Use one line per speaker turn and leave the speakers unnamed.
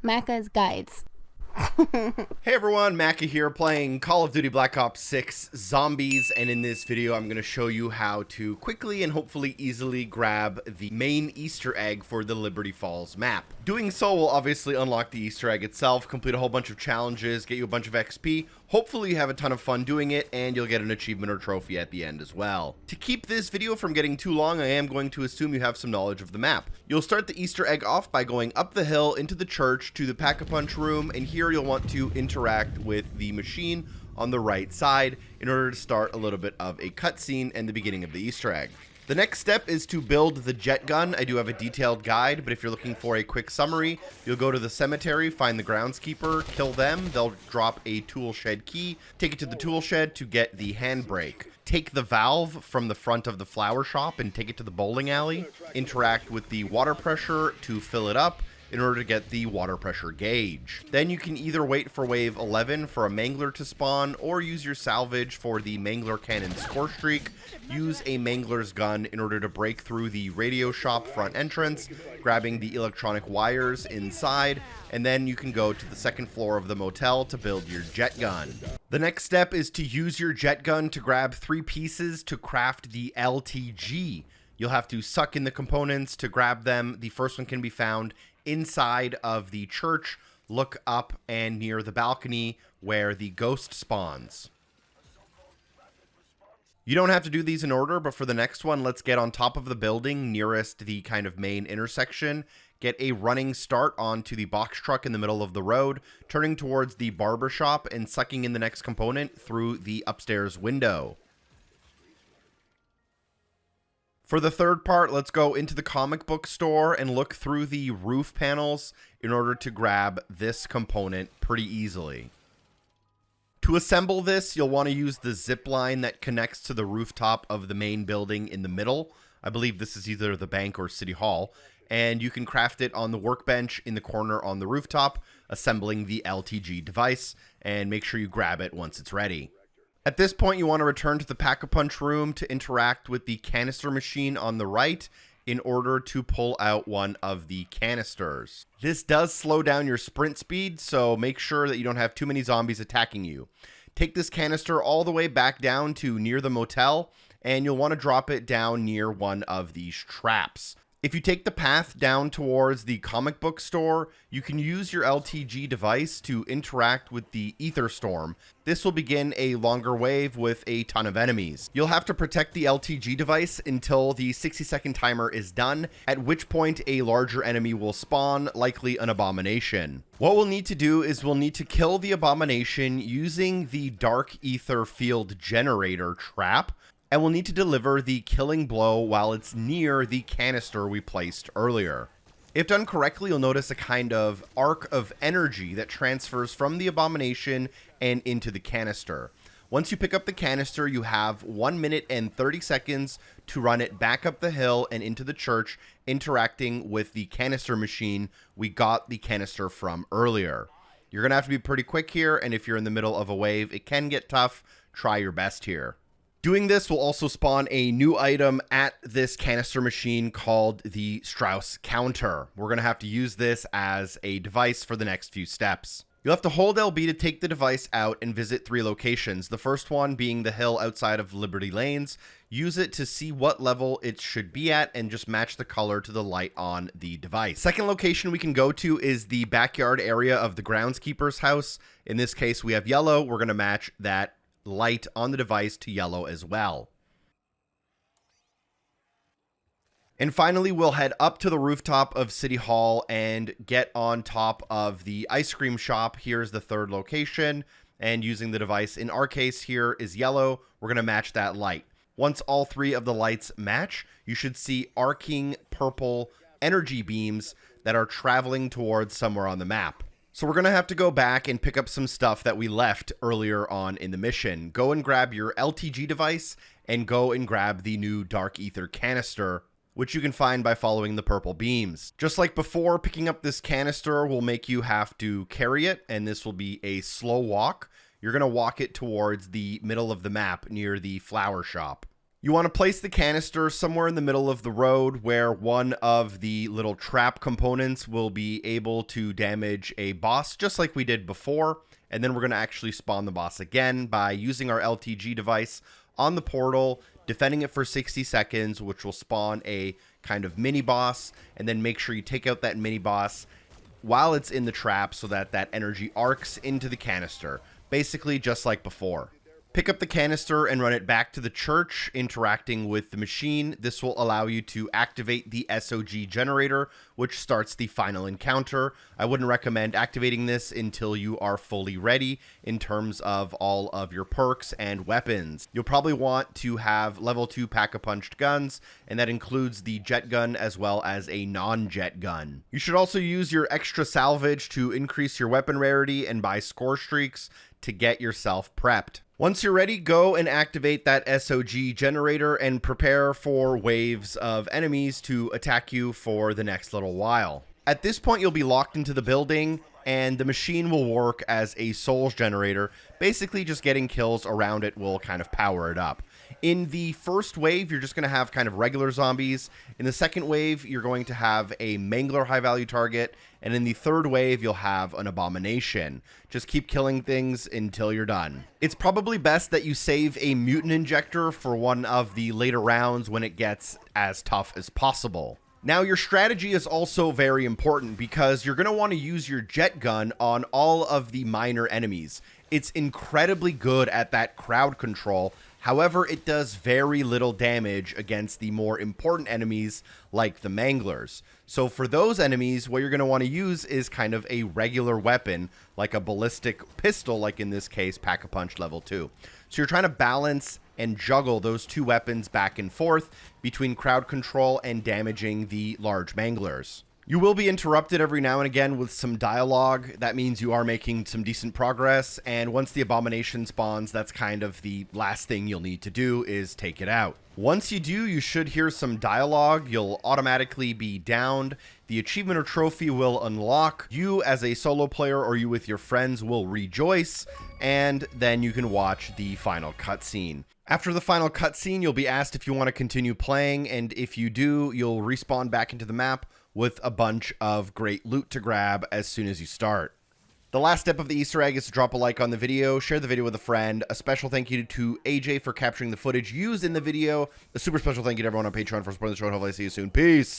Macca's Guides.
Hey everyone, Macca here playing Call of Duty Black Ops 6 Zombies, and in this video I'm going to show you how to quickly and hopefully easily grab the main Easter egg for the Liberty Falls map. Doing so will obviously unlock the Easter egg itself, complete a whole bunch of challenges, get you a bunch of XP, hopefully you have a ton of fun doing it, and you'll get an achievement or trophy at the end as well. To keep this video from getting too long, I am going to assume you have some knowledge of the map. You'll start the Easter egg off by going up the hill into the church to the Pack-a-Punch room, and here you'll want to interact with the machine on the right side in order to start a little bit of a cutscene and the beginning of the Easter egg. The next step is to build the jet gun. I do have a detailed guide, but if you're looking for a quick summary, you'll go to the cemetery, find the groundskeeper, kill them, they'll drop a tool shed key, take it to the tool shed to get the handbrake. Take the valve from the front of the flower shop and take it to the bowling alley, interact with the water pressure to fill it up in order to get the water pressure gauge. Then you can either wait for wave 11 for a mangler to spawn, or use your salvage for the mangler cannon score streak. Use a mangler's gun in order to break through the radio shop front entrance, grabbing the electronic wires inside, and then you can go to the second floor of the motel to build your jet gun. The next step is to use your jet gun to grab 3 pieces to craft the LTG. You'll have to suck in the components to grab them. The first one can be found inside of the church. Look up and near the balcony where the ghost spawns. You don't have to do these in order, but for the next one, let's get on top of the building nearest the kind of main intersection, get a running start onto the box truck in the middle of the road, turning towards the barber shop and sucking in the next component through the upstairs window. For the third part, let's go into the comic book store and look through the roof panels in order to grab this component pretty easily. To assemble this, you'll want to use the zip line that connects to the rooftop of the main building in the middle. I believe this is either the bank or City Hall. And you can craft it on the workbench in the corner on the rooftop, assembling the LTG device, and make sure you grab it once it's ready. At this point, you want to return to the Pack-a-Punch room to interact with the Canister Machine on the right in order to pull out one of the canisters. This does slow down your sprint speed, so make sure that you don't have too many zombies attacking you. Take this canister all the way back down to near the motel, and you'll want to drop it down near one of these traps. If you take the path down towards the comic book store, you can use your LTG device to interact with the Aether Storm. This will begin a longer wave with a ton of enemies. You'll have to protect the LTG device until the 60-second timer is done, at which point a larger enemy will spawn, likely an abomination. What we'll need to do is we'll need to kill the abomination using the Dark Aether Field Generator trap, and we'll need to deliver the killing blow while it's near the canister we placed earlier. If done correctly, you'll notice a kind of arc of energy that transfers from the abomination and into the canister. Once you pick up the canister, you have 1 minute and 30 seconds to run it back up the hill and into the church, interacting with the canister machine we got the canister from earlier. You're going to have to be pretty quick here, and if you're in the middle of a wave, it can get tough. Try your best here. Doing this will also spawn a new item at this canister machine called the Strauss counter. We're going to have to use this as a device for the next few steps. You'll have to hold LB to take the device out and visit 3 locations. The first one being the hill outside of Liberty Lanes. Use it to see what level it should be at and just match the color to the light on the device. Second location we can go to is the backyard area of the groundskeeper's house. In this case, we have yellow. We're going to match that light on the device to yellow as well. And finally, we'll head up to the rooftop of City Hall and get on top of the ice cream shop. Here's the third location, and using the device, in our case here is yellow, we're going to match that light. Once all 3 of the lights match, you should see arcing purple energy beams that are traveling towards somewhere on the map. So we're going to have to go back and pick up some stuff that we left earlier on in the mission. Go and grab your LTG device and go and grab the new Dark Aether canister, which you can find by following the purple beams. Just like before, picking up this canister will make you have to carry it, and this will be a slow walk. You're going to walk it towards the middle of the map near the flower shop. You want to place the canister somewhere in the middle of the road where one of the little trap components will be able to damage a boss just like we did before. And then we're going to actually spawn the boss again by using our LTG device on the portal, defending it for 60 seconds, which will spawn a kind of mini boss. And then make sure you take out that mini boss while it's in the trap so that that energy arcs into the canister. Basically just like before. Pick up the canister and run it back to the church, interacting with the machine. This will allow you to activate the SOG generator, which starts the final encounter. I wouldn't recommend activating this until you are fully ready in terms of all of your perks and weapons. You'll probably want to have level 2 pack-a-punched guns, and that includes the jet gun as well as a non-jet gun. You should also use your extra salvage to increase your weapon rarity and buy score streaks to get yourself prepped. Once you're ready, go and activate that SOG generator and prepare for waves of enemies to attack you for the next little while. At this point, you'll be locked into the building, and the machine will work as a souls generator. Basically, just getting kills around it will kind of power it up. In the first wave, you're just going to have kind of regular zombies. In the second wave, you're going to have a Mangler high-value target. And in the third wave, you'll have an Abomination. Just keep killing things until you're done. It's probably best that you save a Mutant Injector for one of the later rounds when it gets as tough as possible. Now, your strategy is also very important because you're going to want to use your jet gun on all of the minor enemies. It's incredibly good at that crowd control. However, it does very little damage against the more important enemies like the Manglers. So for those enemies, what you're going to want to use is kind of a regular weapon, like a ballistic pistol, like in this case, Pack-a-Punch level 2. So you're trying to balance and juggle those two weapons back and forth between crowd control and damaging the large Manglers. You will be interrupted every now and again with some dialogue. That means you are making some decent progress, and once the Abomination spawns, that's kind of the last thing you'll need to do is take it out. Once you do, you should hear some dialogue. You'll automatically be downed. The achievement or trophy will unlock. You as a solo player or you with your friends will rejoice, and then you can watch the final cutscene. After the final cutscene, you'll be asked if you want to continue playing, and if you do, you'll respawn back into the map with a bunch of great loot to grab as soon as you start. The last step of the Easter egg is to drop a like on the video, share the video with a friend. A special thank you to AJ for capturing the footage used in the video. A super special thank you to everyone on Patreon for supporting the show, and hopefully I see you soon. Peace!